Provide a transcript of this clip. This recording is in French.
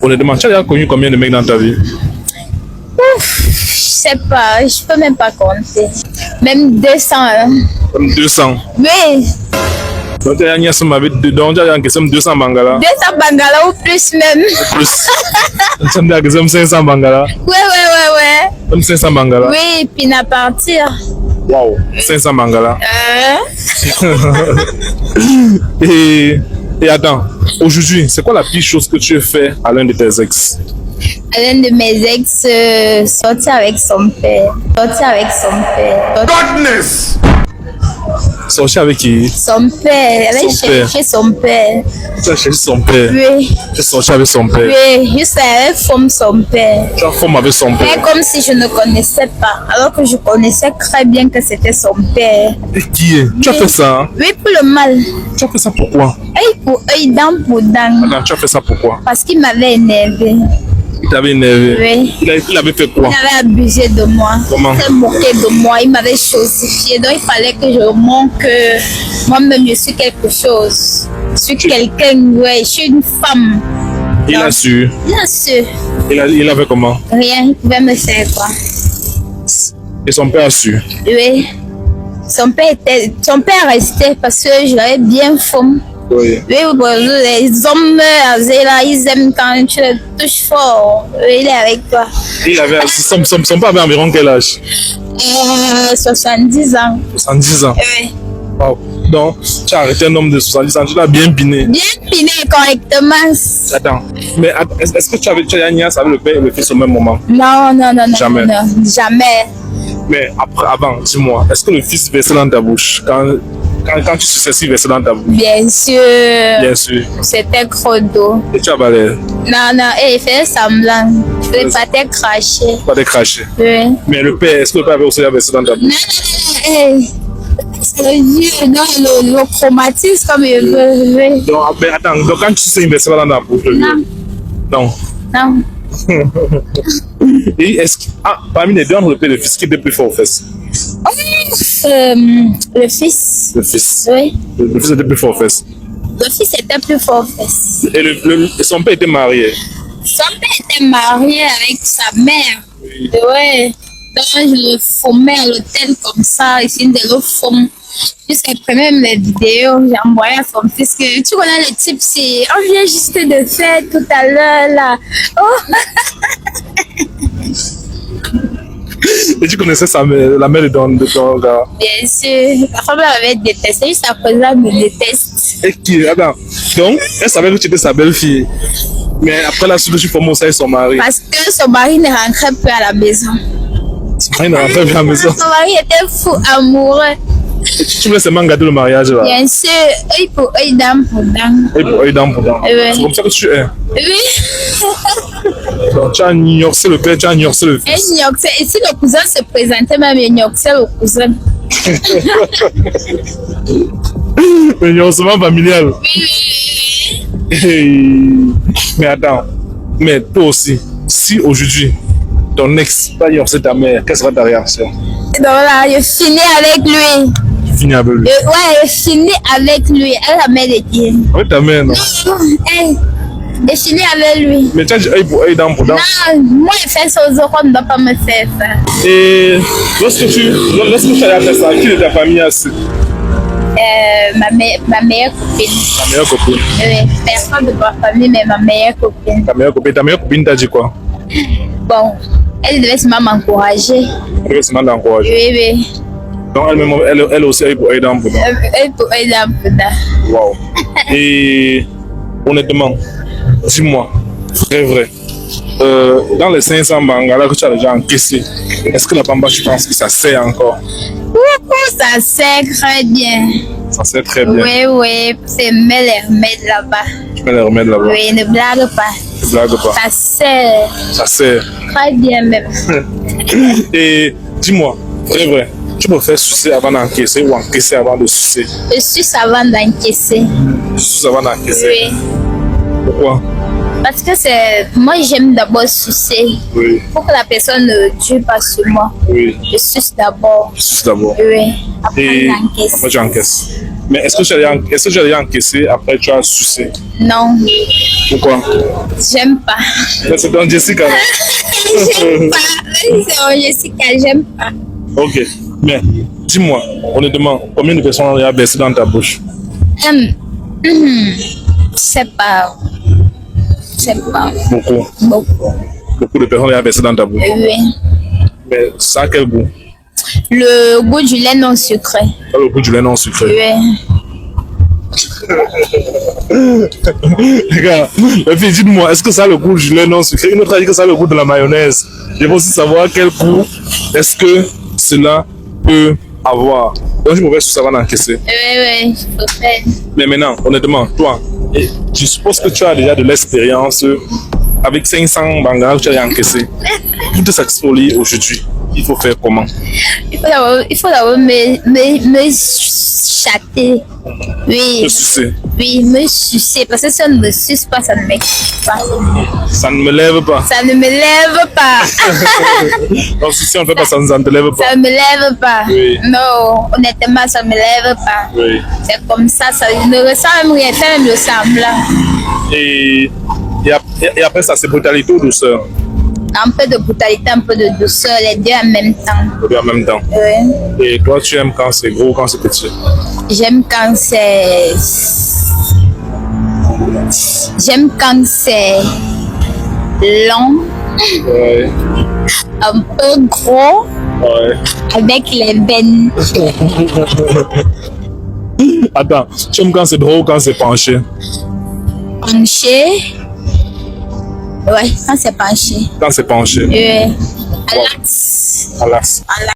Honnêtement, tu as déjà connu combien de mecs dans ta vie? Je sais pas, je peux même pas compter. Même 200. Hein. Comme 200. Oui. Donc, tu as en question 200 bangala. 200 bangala ou plus même. Plus. Tu as en question 500 bangala. Ouais. Comme 500 bangala. Oui, puis à partir. Waouh, 500 bangala. Et attends, aujourd'hui, c'est quoi la pire chose que tu as fait à l'un de tes ex? L'un de mes ex sortir avec son père. Godness! Sortir avec qui? Son père. Elle a cherché son père. Tu as cherché son père? Oui. Tu as sorti avec son père? Oui, juste avec son père. Tu as formé avec son père? Mais comme si je ne connaissais pas, alors que je connaissais très bien que c'était son père. Et qui est? Tu as fait ça? Hein? Oui, pour le mal. Tu as fait ça pourquoi? Œil pour œil, dent pour dent. Attends, tu as fait ça pourquoi? Parce qu'il m'avait énervé. Il t'avait énervé? Oui. Il avait fait quoi? Il avait abusé de moi. Comment? Il s'est moqué de moi. Il m'avait chosifié. Donc il fallait que je montre que moi-même je suis quelque chose. Je suis quelqu'un, ouais. Je suis une femme. Il a su. Bien sûr. Il avait comment? Rien. Il pouvait me faire quoi? Et son père a su. Oui. Son père restait parce que je l'avais bien femme. Oui. Oui, les hommes là, ils aiment quand tu les touches fort. Il est avec toi. Il avait, son père avait environ quel âge? 70 ans. 70 ans. Oui. Wow. Donc, tu as arrêté un homme de 70 ans, tu l'as bien piné. Bien piné correctement. Attends, mais est-ce que tu as une nièce avec le père et le fils au même moment? Non. Jamais. Non, jamais. Mais avant, dis-moi, est-ce que le fils versait dans ta bouche? Quand tu suçais, il versait dans ta bouche? Bien sûr. Bien sûr. C'était gros d'eau. Et tu as balé? Non, il faisait semblant. Je ne pas te cracher. Pas de cracher. Oui. Mais le père, est-ce que le père avait aussi versé dans ta bouche? Non. C'est vieux, non, le traumatisme comme il veut. Oui. Donc, mais attends, donc quand tu sais, il versait dans ta bouche? Non. Et est-ce que, parmi les deux entre le père et le fils, qui était plus fort aux fesses? Le fils. Le fils. Oui. Le fils était plus fort aux fesses. Le fils était plus fort aux fesses. Et son père était marié. Son père était marié avec sa mère. Oui. Ouais. Donc je le fumais à l'hôtel comme ça, ici de l'eau fume. Jusqu'à même les vidéos, j'ai envoyé à son fils que tu connais le type, c'est on vient juste de faire tout à l'heure là. Oh. Et tu connaissais la mère de ton gars? Bien sûr, la femme m'avait détesté, jusqu'à présent elle me déteste. Et qui? Attends, donc elle savait que tu étais sa belle-fille. Mais après la suite, tu formais aussi avec son mari. Parce que son mari ne rentrait plus à la maison. Son mari ne rentrait plus à la maison. Son mari était fou, amoureux. Et tu voulais seulement garder le mariage là? Bien sûr, œil pour œil, dent pour dent. Et pour œil, dent pour dent. Oui. C'est comme ça que tu es. Oui. Donc tu as ignoré le père, tu as ignoré le fils. Et si le cousin se présentait, même ignoré le cousin. Mais ignorement familial. Oui. Mais attends, mais toi aussi, si aujourd'hui ton ex va ignorer ta mère, quelle sera ta réaction? Donc là, je finis avec lui. Tu finis avec lui? Ouais, je finis avec lui. Elle la mère de Dieu. Avec ta mère, non? Je finis avec lui. Mais tu as dit œil pour œil, dent pour dent. Non, moi je fais ça aux autres, on ne doit pas me faire ça. Et lorsque tu as fait ça, qui de ta famille a su? Ma meilleure copine. Ta meilleure copine. Oui, personne de ma famille, mais ma meilleure copine. Ta meilleure copine t'a dit quoi? Bon, elle devait seulement m'encourager. Elle devait seulement t'encourager. Oui. Donc elle aussi œil pour œil, dent pour dent. Elle pour œil, dent pour dent. Waouh. Et honnêtement, dis-moi, vrai. Dans les 500 bangala que tu as déjà encaissé, est-ce que la bamba, tu penses que ça sert encore? Ça sert très bien. Ça sert très bien. Oui, c'est mets les remèdes là-bas. Tu mets les remèdes là-bas? Oui, ne blague pas. Ne blague pas. Ça sert. Ça sert. Très bien même. Et dis-moi, vrai, tu préfères sucer avant d'encaisser ou encaisser avant de sucer? Je suis avant d'encaisser. Tu suces avant d'encaisser? Oui. Pourquoi? Parce que moi j'aime d'abord sucer. Oui. Pour que la personne ne tue pas sur moi. Oui. Je suce d'abord. Tu suces d'abord. Oui. Après Et j'encaisse. après tu encaisses. Mais est-ce que tu as déjà encaissé après tu as sucé? Non, Pourquoi? j'aime pas. C'est dans Jessica. J'aime pas. C'est Jessica, j'aime pas. Ok. Mais dis-moi, honnêtement, combien de personnes ont baissé dans ta bouche? Je sais pas. Je sais pas. Beaucoup. Beaucoup. Beaucoup de personnes ont baissé dans ta bouche. Oui. Mais ça a quel goût? Le goût du lait non sucré. Ça a le goût du lait non sucré. Oui. Regarde, la fille, dites-moi, est-ce que ça a le goût du lait non sucré? Une autre a dit que ça a le goût de la mayonnaise. Je veux aussi savoir quel goût est-ce que cela peut avoir. Donc, je me vais sur ça va encaisser. Oui, je préfère. Mais maintenant, honnêtement, toi, je suppose que tu as déjà de l'expérience avec 500 bangas que tu as encaissé. Pour te satisfaire aujourd'hui, il faut faire comment? Il faut d'abord me chatter. Oui. Te sucer. Oui, me sucer. Parce que si on ne me suce pas, ça ne m'excite pas. Ça ne me lève pas. Ça ne me lève pas. Donc, si on ne fait pas ça, ça ne te lève pas. Ça ne me lève pas. Oui. Non, honnêtement, ça ne me lève pas. Oui. C'est comme ça, je ne ressens même rien, fait même le semblant. Et après ça, c'est brutalité ou douceur? Un peu de brutalité, un peu de douceur, les deux en même temps. En même temps. Oui. Et toi, tu aimes quand c'est gros, quand c'est petit? J'aime quand c'est... J'aime quand c'est long, Ouais. un peu gros, Ouais. avec les veines. Attends, tu aimes quand c'est drôle ou quand c'est penché? Penché. Ouais, quand c'est penché. Quand c'est penché. À l'axe. À l'as. À l'axe.